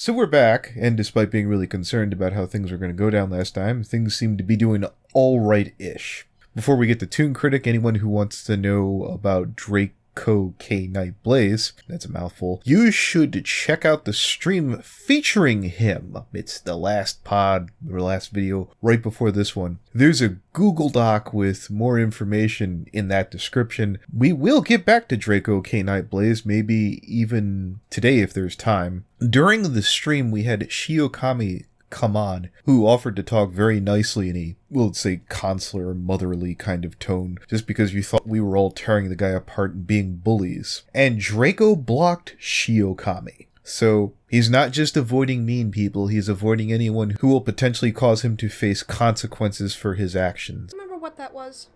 So we're back, and despite being really concerned about how things were going to go down last time, things seem to be doing alright-ish. Before we get to Toon Kritic, anyone who wants to know about Draco K. Night Blaze, that's a mouthful, you should check out the stream featuring him. It's the last pod, or last video, right before this one. There's a Google Doc with more information in that description. We will get back to Draco K. Night Blaze, maybe even today if there's time. During the stream, we had Shiokami come on, who offered to talk very nicely in a, well, let's say, consular, motherly kind of tone, just because you thought we were all tearing the guy apart and being bullies. And Draco blocked Shiokami. So he's not just avoiding mean people, he's avoiding anyone who will potentially cause him to face consequences for his actions. Remember what that was?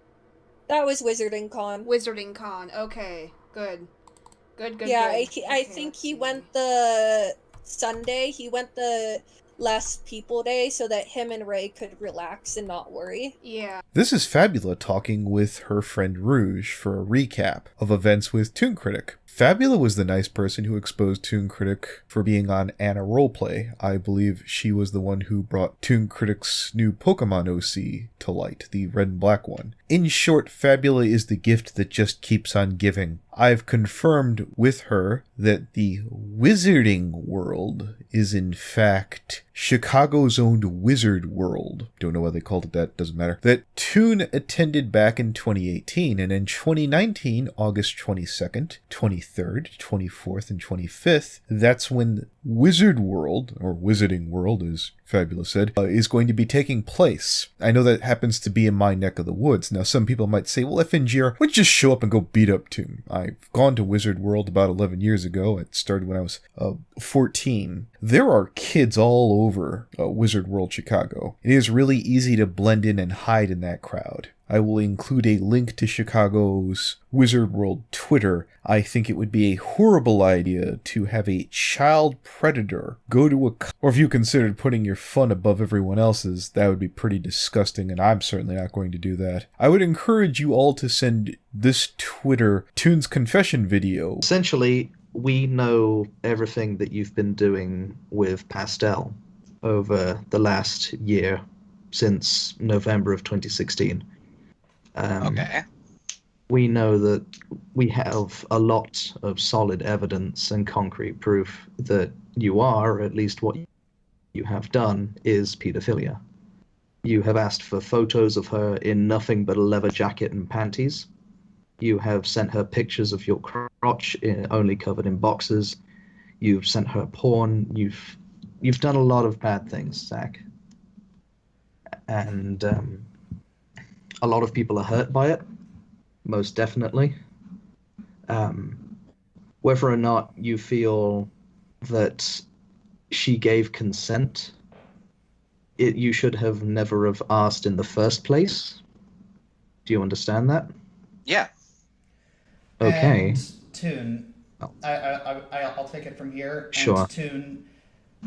That was Wizarding Con. Wizarding Con. Okay, good. Good. Yeah, good. I think he went the Sunday. He went the less people day so that him and Ray could relax and not worry. Yeah. This is Fabula talking with her friend Rouge for a recap of events with Toon Kritic. Fabula was the nice person who exposed Toon Kritic for being on Anna Roleplay. I believe she was the one who brought Toon Kritic's new Pokemon OC to light, the red and black one. In short, Fabula is the gift that just keeps on giving. I've confirmed with her that the Wizarding World is in fact Chicago's own Wizard World. Don't know why they called it that, doesn't matter. That Toon attended back in 2018, and in 2019, August 22nd, 23rd, 24th, and 25th, that's when Wizard World, or Wizarding World as Fabula said, is going to be taking place. I know that happens to be in my neck of the woods. Now, some people might say, well, FNGR, why don't you just show up and go beat up Toon? I've gone to Wizard World about 11 years ago. It started when I was 14. There are kids all over Wizard World Chicago. It is really easy to blend in and hide in that crowd. I will include a link to Chicago's Wizard World Twitter. I think it would be a horrible idea to have a child predator go to a... Or if you considered putting your fun above everyone else's, that would be pretty disgusting, and I'm certainly not going to do that. I would encourage you all to send this Twitter Toon's confession video. Essentially, we know everything that you've been doing with Pastel over the last year, since November of 2016. Okay. We know that we have a lot of solid evidence and concrete proof that you are, or at least what you have done, is pedophilia. You have asked for photos of her in nothing but a leather jacket and panties. You have sent her pictures of your crotch only covered in boxes. You've sent her porn. You've done a lot of bad things, Zach. And a lot of people are hurt by it, most definitely. Whether or not you feel that she gave consent, you should have never have asked in the first place. Do you understand that? Yeah. Okay. And Toon, Oh. I'll take it from here. And Sure. Toon,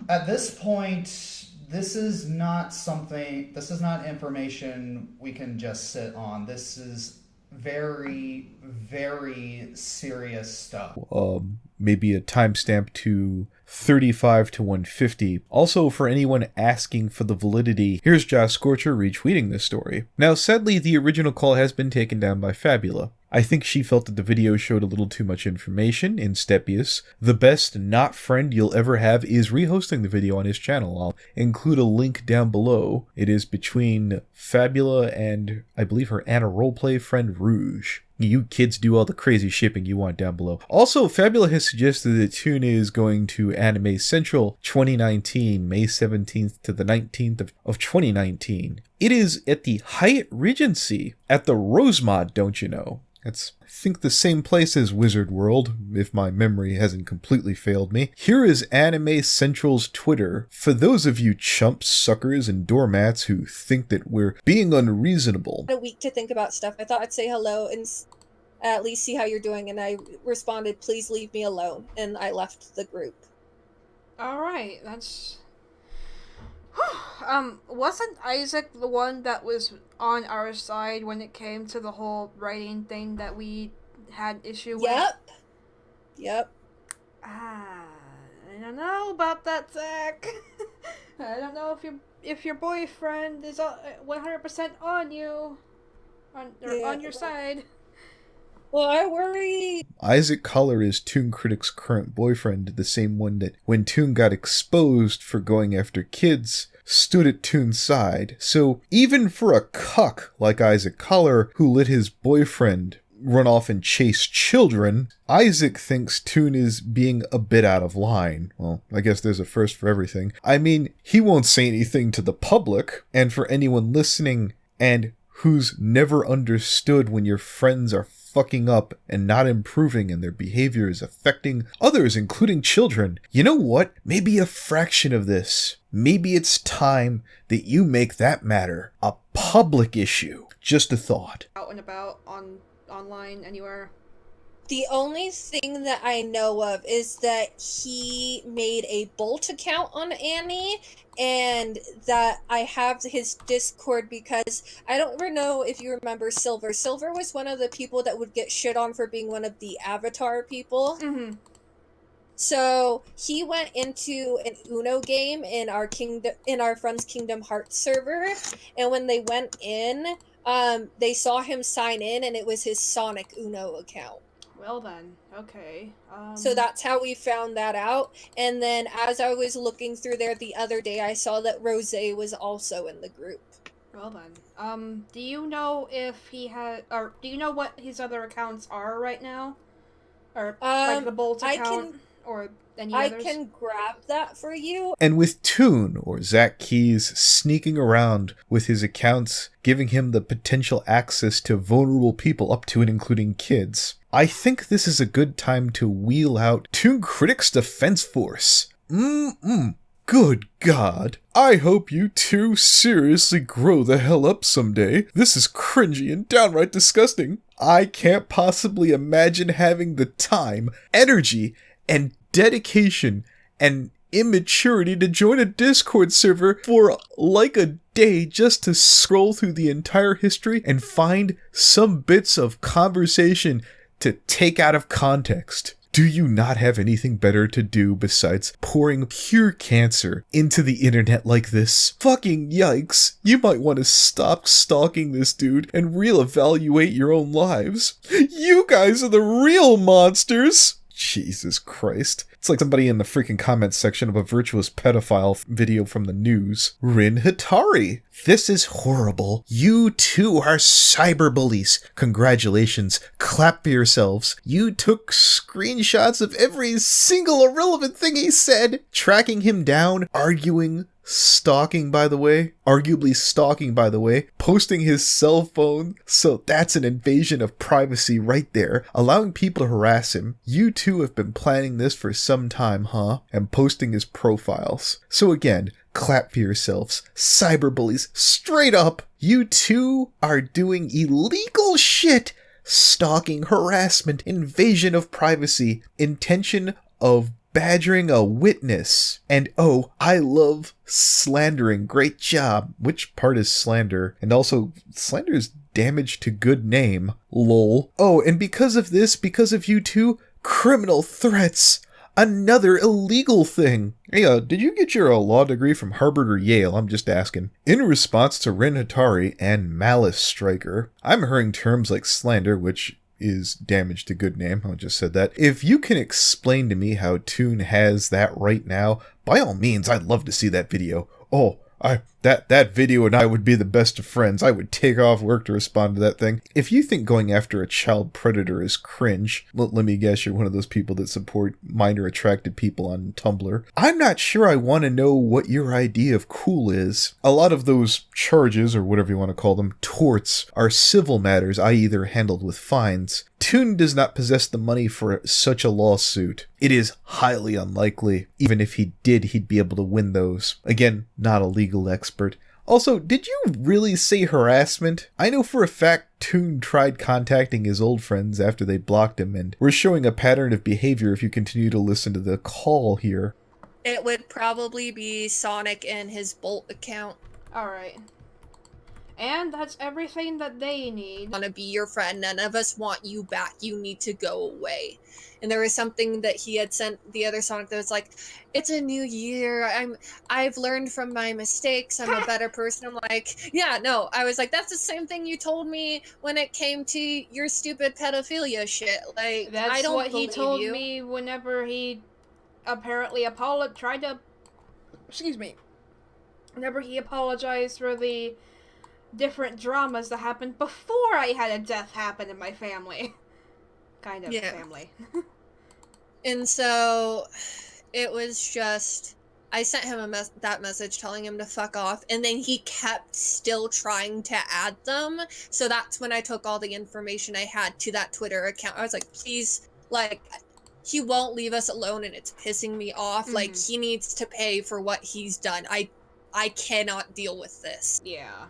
at this point, this is not information we can just sit on. This is very, very serious stuff. Maybe a timestamp to 35 to 150. Also, for anyone asking for the validity, here's Josh Scorcher retweeting this story. Now, sadly, the original call has been taken down by Fabula. I think she felt that the video showed a little too much information. Instepuis, the best not friend you'll ever have, is rehosting the video on his channel. I'll include a link down below. It is between Fabula and, I believe, her Anna Roleplay friend Rouge. You kids do all the crazy shipping you want down below. Also, Fabula has suggested that Toon is going to Anime Central 2019, May 17th to the 19th of 2019. It is at the Hyatt Regency at the Rosemont, don't you know? That's, I think, the same place as Wizard World, if my memory hasn't completely failed me. Here is Anime Central's Twitter. For those of you chumps, suckers, and doormats who think that we're being unreasonable. A week to think about stuff. I thought I'd say hello and at least see how you're doing, and I responded, please leave me alone, and I left the group. Alright, that's... wasn't Isaac the one that was on our side when it came to the whole writing thing that we had issue with? Yep. Ah, don't know about that, Zach. I don't know if your boyfriend is 100% on you, on your side. Well, I worry. Isaac Collar is Toon Kritic's current boyfriend, the same one that, when Toon got exposed for going after kids, stood at Toon's side. So even for a cuck like Isaac Collar, who let his boyfriend run off and chase children, Isaac thinks Toon is being a bit out of line. Well, I guess there's a first for everything. I mean, he won't say anything to the public, and for anyone listening and who's never understood when your friends are fucking up and not improving and their behavior is affecting others, including children, you know what? Maybe a fraction of this. Maybe it's time that you make that matter a public issue. Just a thought. Out and about online anywhere. The only thing that I know of is that he made a Bolt account on Annie, and that I have his Discord because I don't know if you remember Silver. Silver was one of the people that would get shit on for being one of the Avatar people. Mm-hmm. So he went into an Uno game in our friend's Kingdom Hearts server, and when they went in, they saw him sign in, and it was his Sonic Uno account. Well then, okay. So that's how we found that out. And then as I was looking through there the other day, I saw that Rose was also in the group. Well then, do you know if he had, or do you know what his other accounts are right now? Or like the Bolt account, or any others? I can grab that for you. And with Toon, or Zach Keys, sneaking around with his accounts, giving him the potential access to vulnerable people up to and including kids, I think this is a good time to wheel out Toon Kritic's Defense Force. Good God. I hope you two seriously grow the hell up someday. This is cringy and downright disgusting. I can't possibly imagine having the time, energy, and dedication and immaturity to join a Discord server for like a day just to scroll through the entire history and find some bits of conversation to take out of context. Do you not have anything better to do besides pouring pure cancer into the internet like this? Fucking yikes. You might want to stop stalking this dude and reevaluate your own lives. You guys are the real monsters! Jesus Christ. It's like somebody in the freaking comments section of a virtuous pedophile video from the news. Rin Hatari. This is horrible. You two are cyberbullies. Congratulations. Clap for yourselves. You took screenshots of every single irrelevant thing he said, tracking him down, arguing, arguably stalking, by the way, posting his cell phone. So that's an invasion of privacy right there, allowing people to harass him. You two have been planning this for some time, huh? And posting his profiles. So again, clap for yourselves. Cyberbullies, straight up. You two are doing illegal shit. Stalking, harassment, invasion of privacy, intention of badgering a witness. And oh, I love slandering. Great job. Which part is slander? And also, slander is damage to good name. Lol. Oh, and because of this, because of you two, criminal threats. Another illegal thing. Hey, did you get your law degree from Harvard or Yale? I'm just asking. In response to Rin Hatari and Malice Striker, I'm hearing terms like slander, which is damage to good name. I just said that. If you can explain to me how Toon has that right now, by all means, I'd love to see that video. Oh, that video and I would be the best of friends. I would take off work to respond to that thing. If you think going after a child predator is cringe, let me guess you're one of those people that support minor attracted people on Tumblr. I'm not sure I want to know what your idea of cool is. A lot of those charges, or whatever you want to call them, torts, are civil matters, i.e. they're handled with fines. Toon does not possess the money for such a lawsuit. It is highly unlikely. Even if he did, he'd be able to win those. Again, not a legal expert. Also, did you really say harassment? I know for a fact Toon tried contacting his old friends after they blocked him, and we're showing a pattern of behavior if you continue to listen to the call here. It would probably be Sonic and his Bolt account. Alright. And that's everything that they need. Want to be your friend. None of us want you back. You need to go away. And there was something that he had sent the other Sonic that was like, it's a new year. I've learned from my mistakes. I'm a better person. I'm like, yeah, no. I was like, that's the same thing you told me when it came to your stupid pedophilia shit. Like, that's I don't what he told you. me whenever he apparently tried to, excuse me, whenever he apologized for the different dramas that happened before I had a death happen in my family. Kind of family. And so it was just, I sent him that message telling him to fuck off, and then he kept still trying to add them. So that's when I took all the information I had to that Twitter account. I was like, please, like, he won't leave us alone, and it's pissing me off. Mm-hmm. Like, he needs to pay for what he's done. I cannot deal with this. Yeah.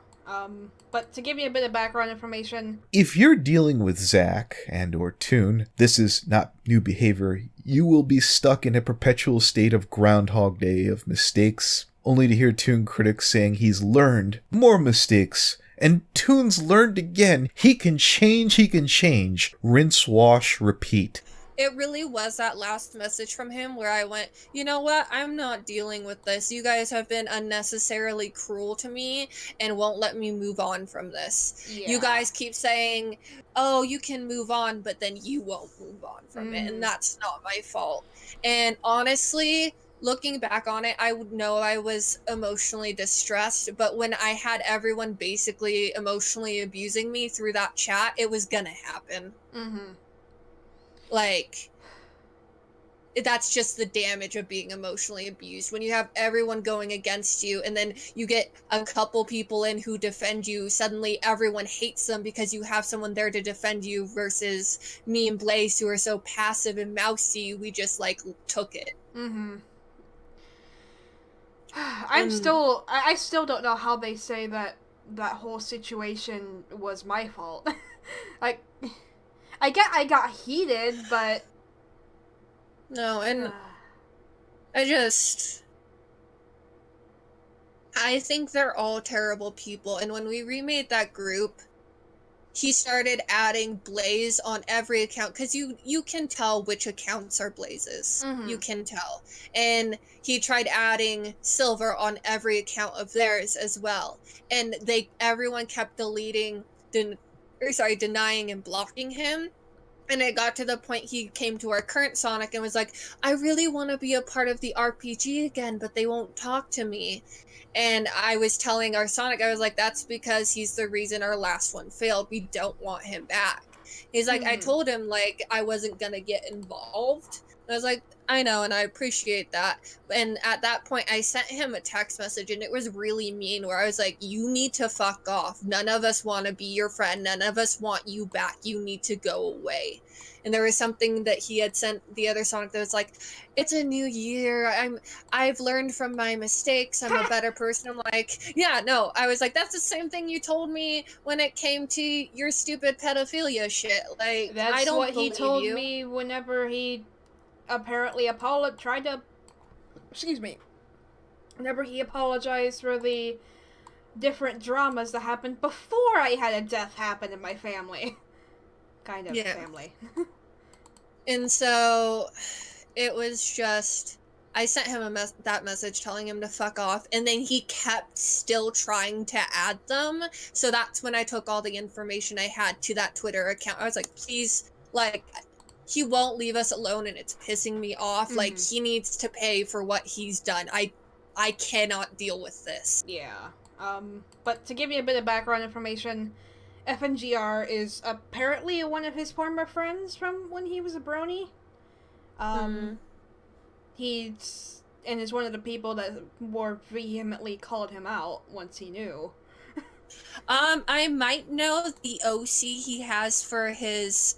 But to give you a bit of background information... If you're dealing with Zach and or Toon, this is not new behavior. You will be stuck in a perpetual state of Groundhog Day of mistakes, only to hear Toon Kritic saying he's learned more mistakes. And Toon's learned again. He can change. Rinse, wash, repeat. It really was that last message from him where I went, you know what? I'm not dealing with this. You guys have been unnecessarily cruel to me and won't let me move on from this. Yeah. You guys keep saying, oh, you can move on, but then you won't move on from it. And that's not my fault. And honestly, looking back on it, I would know I was emotionally distressed. But when I had everyone basically emotionally abusing me through that chat, it was gonna happen. Mm-hmm. Like, that's just the damage of being emotionally abused. When you have everyone going against you and then you get a couple people in who defend you, suddenly everyone hates them because you have someone there to defend you versus me and Blaze who are so passive and mousy, we just, like, took it. Mm-hmm. I still don't know how they say that whole situation was my fault. Like... I got heated, but... No, and I think they're all terrible people, and when we remade that group, he started adding Blaze on every account, because you can tell which accounts are Blaze's. Mm-hmm. You can tell. And he tried adding Silver on every account of theirs as well. And everyone kept denying and blocking him. And it got to the point he came to our current Sonic and was like, I really want to be a part of the RPG again, but they won't talk to me. And I was telling our Sonic, I was like, that's because he's the reason our last one failed. We don't want him back. He's like, I told him, like, I wasn't going to get involved. And I was like, I know, and I appreciate that. And at that point, I sent him a text message, and it was really mean, where I was like, you need to fuck off. None of us want to be your friend. None of us want you back. You need to go away. And there was something that he had sent the other Sonic that was like, it's a new year. I've learned from my mistakes. I'm a better person. I'm like, yeah, no. I was like, that's the same thing you told me when it came to your stupid pedophilia shit. Like, that's I don't what he believe told you. me whenever he apparently tried to, excuse me, whenever he apologized for the different dramas that happened before I had a death happen in my family. Kind of family. And so it was just, I sent him that message telling him to fuck off, and then he kept still trying to add them. So that's when I took all the information I had to that Twitter account. I was like, please, like, he won't leave us alone, and it's pissing me off. Mm-hmm. Like, he needs to pay for what he's done. I cannot deal with this. Yeah. But to give you a bit of background information, FNGR is apparently one of his former friends from when he was a Brony. He's one of the people that more vehemently called him out once he knew. I might know the OC he has for his,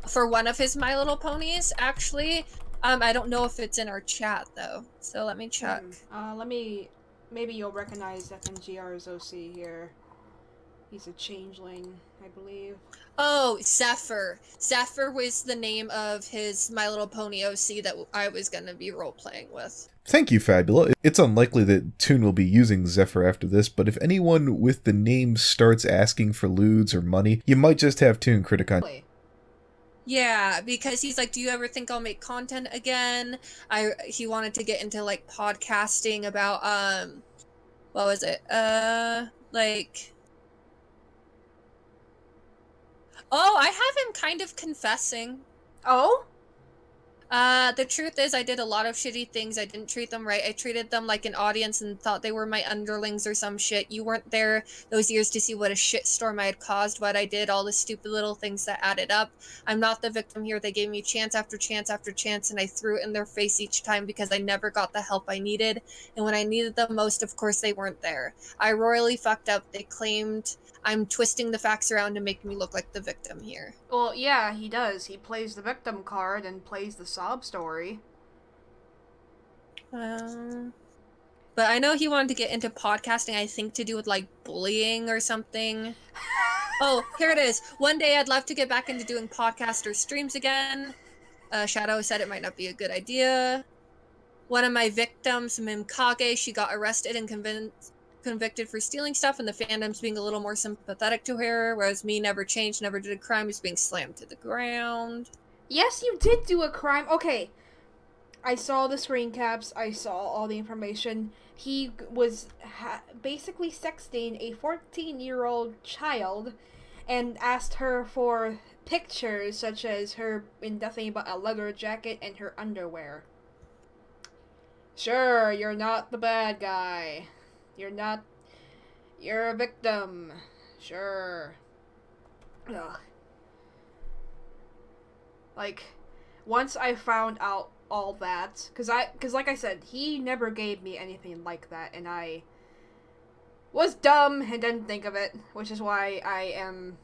for one of his My Little Ponies, actually. I don't know if it's in our chat, though, so let me check. Maybe you'll recognize FNGR's OC here. He's a changeling, I believe. Oh, Zephyr. Zephyr was the name of his My Little Pony OC that I was going to be role-playing with. Thank you, Fabula. It's unlikely that Toon will be using Zephyr after this, but if anyone with the name starts asking for lewds or money, you might just have Toon Kritic on. Yeah, because he's like, do you ever think I'll make content again? He wanted to get into, like, podcasting about, what was it? Like... Oh, I have him kind of confessing. Oh? The truth is I did a lot of shitty things. I didn't treat them right. I treated them like an audience and thought they were my underlings or some shit. You weren't there those years to see what a shitstorm I had caused, what I did, all the stupid little things that added up. I'm not the victim here. They gave me chance after chance after chance, and I threw it in their face each time because I never got the help I needed. And when I needed them most, of course, they weren't there. I royally fucked up. They claimed I'm twisting the facts around to make me look like the victim here. Well, yeah, he does. He plays the victim card and plays the sob story. But I know he wanted to get into podcasting, I think to do with, like, bullying or something. Oh, here it is. One day I'd love to get back into doing podcasts or streams again. Shadow said it might not be a good idea. One of my victims, Mimkage, she got arrested and convicted for stealing stuff, and the fandom's being a little more sympathetic to her, whereas me never changed, never did a crime, is being slammed to the ground. Yes, you did do a crime. Okay. I saw the screen caps. I saw all the information. He was basically sexting a 14-year-old child and asked her for pictures such as her in nothing but a leather jacket and her underwear. Sure, you're not the bad guy. You're a victim. Sure. Ugh. Like, once I found out all that, cause like I said, he never gave me anything like that, and I was dumb and didn't think of it, which is why I am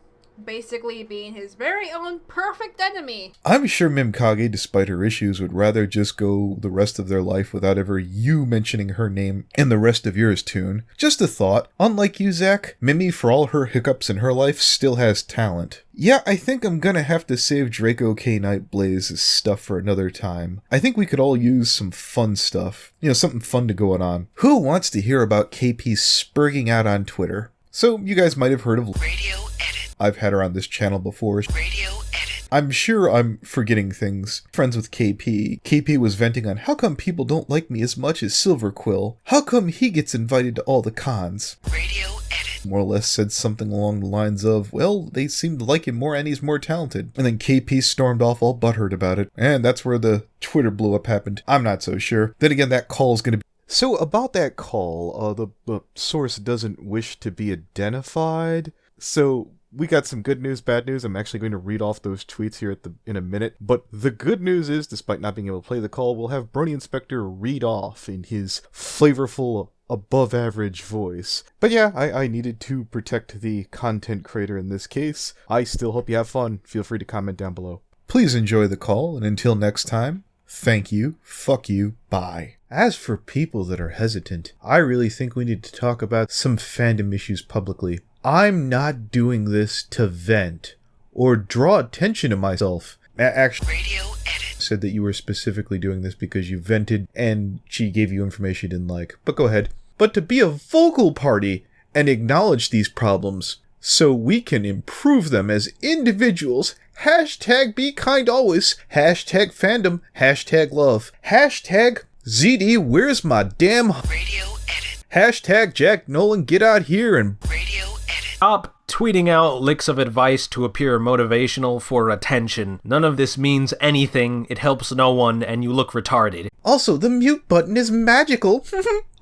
basically being his very own perfect enemy. I'm sure Mimkage, despite her issues, would rather just go the rest of their life without ever you mentioning her name and the rest of yours, Toon. Just a thought. Unlike you, Zach, Mimi, for all her hiccups in her life, still has talent. Yeah, I think I'm gonna have to save Draco K. Nightblaze's stuff for another time. I think we could all use some fun stuff. You know, something fun to go on. Who wants to hear about KP spurging out on Twitter? So, you guys might have heard of Radio Edit. I've had her on this channel before. Radio Edit. I'm sure I'm forgetting things. Friends with KP. KP was venting on how come people don't like me as much as Silverquill. How come he gets invited to all the cons? Radio Edit. More or less said something along the lines of, well, they seem to like him more and he's more talented. And then KP stormed off all butthurt about it. And that's where the Twitter blow up happened. I'm not so sure. Then again, that call's gonna be... So about that call, the source doesn't wish to be identified. So... we got some good news, bad news. I'm actually going to read off those tweets here in a minute. But the good news is, despite not being able to play the call, we'll have Brony Inspector read off in his flavorful, above-average voice. But yeah, I needed to protect the content creator in this case. I still hope you have fun. Feel free to comment down below. Please enjoy the call, and until next time, thank you, fuck you, bye. As for people that are hesitant, I really think we need to talk about some fandom issues publicly. I'm not doing this to vent or draw attention to myself. Actually, Radio Edit. said that you were specifically doing this because you vented and she gave you information you didn't like. But go ahead. But to be a vocal party and acknowledge these problems so we can improve them as individuals. Hashtag be kind always. Hashtag fandom. Hashtag love. Hashtag ZD, where's my damn... Radio Edit. Hashtag Jack Nolan, get out here and... Radio Edit. Stop tweeting out licks of advice to appear motivational for attention. None of this means anything, it helps no one, and you look retarded. Also, the mute button is magical.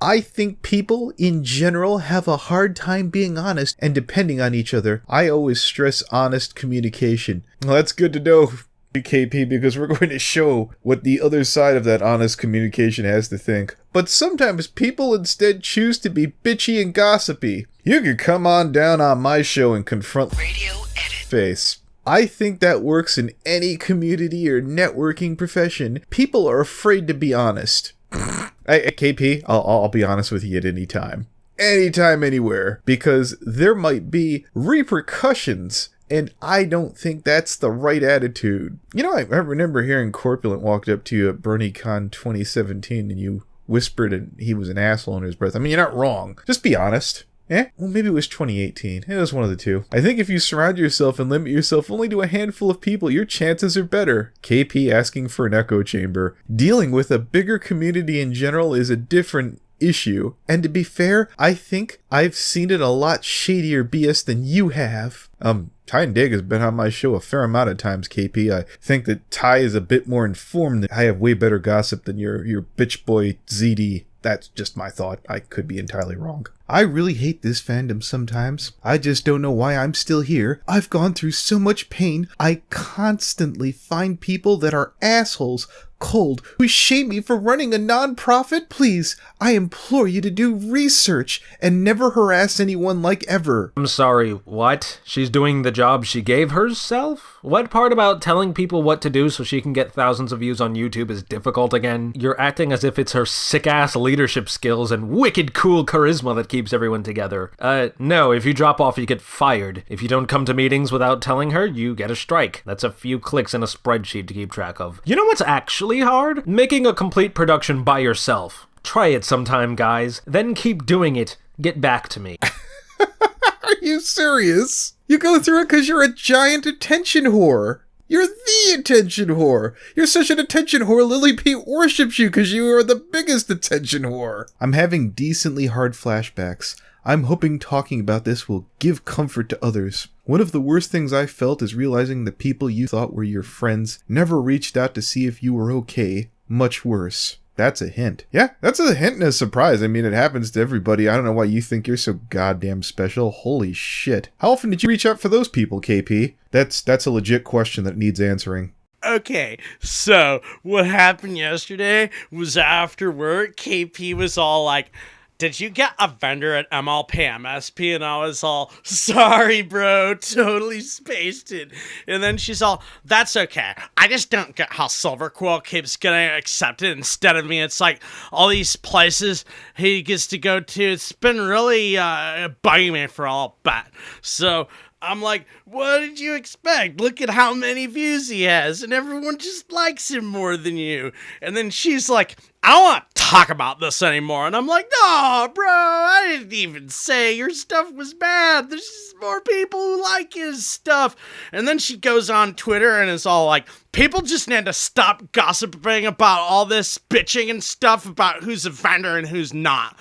I think people, in general, have a hard time being honest and depending on each other. I always stress honest communication. Well, that's good to know, KP, because we're going to show what the other side of that honest communication has to think. But sometimes people instead choose to be bitchy and gossipy. You could come on down on my show and confront Radio Edit. face. I think that works in any community or networking profession. People are afraid to be honest. Hey, KP, I'll be honest with you at any time. Anytime, anywhere. Because there might be repercussions And I don't think that's the right attitude. You know, I remember hearing Corpulent walked up to you at BronyCon 2017 and you whispered and he was an asshole under his breath. I mean, you're not wrong. Just be honest. Well, maybe it was 2018. It was one of the two. I think if you surround yourself and limit yourself only to a handful of people, your chances are better. KP asking for an echo chamber. Dealing with a bigger community in general is a different issue. And to be fair, I think I've seen it a lot shadier BS than you have. Ty and Dig has been on my show a fair amount of times, KP. I think that Ty is a bit more informed. I have way better gossip than your bitch boy ZD. That's just my thought. I could be entirely wrong. I really hate this fandom sometimes. I just don't know why I'm still here. I've gone through so much pain. I constantly find people that are assholes, cold, who shame me for running a non-profit. Please, I implore you to do research and never harass anyone like ever. I'm sorry, what? She's doing the job she gave herself? What part about telling people what to do so she can get thousands of views on YouTube is difficult again? You're acting as if it's her sick-ass leadership skills and wicked cool charisma that keeps everyone together. No, if you drop off, you get fired. If you don't come to meetings without telling her, you get a strike. That's a few clicks in a spreadsheet to keep track of. You know what's actually hard? Making a complete production by yourself. Try it sometime, guys. Then keep doing it. Get back to me. Are you serious? You go through it because you're a giant attention whore. You're the attention whore. You're such an attention whore, Lily P worships you because you are the biggest attention whore. I'm having decently hard flashbacks. I'm hoping talking about this will give comfort to others. One of the worst things I felt is realizing the people you thought were your friends never reached out to see if you were okay. Much worse. That's a hint. Yeah, that's a hint and a surprise. I mean, it happens to everybody. I don't know why you think you're so goddamn special. Holy shit. How often did you reach out for those people, KP? That's a legit question that needs answering. Okay, so what happened yesterday was after work, KP was all like, did you get a vendor at MLP MSP? And I was all, sorry, bro, totally spaced it. And then she's all, that's okay. I just don't get how Silver Quill keeps getting accepted instead of me. It's like all these places he gets to go to. It's been really bugging me for a little bit. So I'm like, what did you expect? Look at how many views he has, and everyone just likes him more than you. And then she's like, I don't want to talk about this anymore. And I'm like, no, bro, I didn't even say your stuff was bad. There's just more people who like his stuff. And then she goes on Twitter and is all like, people just need to stop gossiping about all this bitching and stuff about who's a vendor and who's not.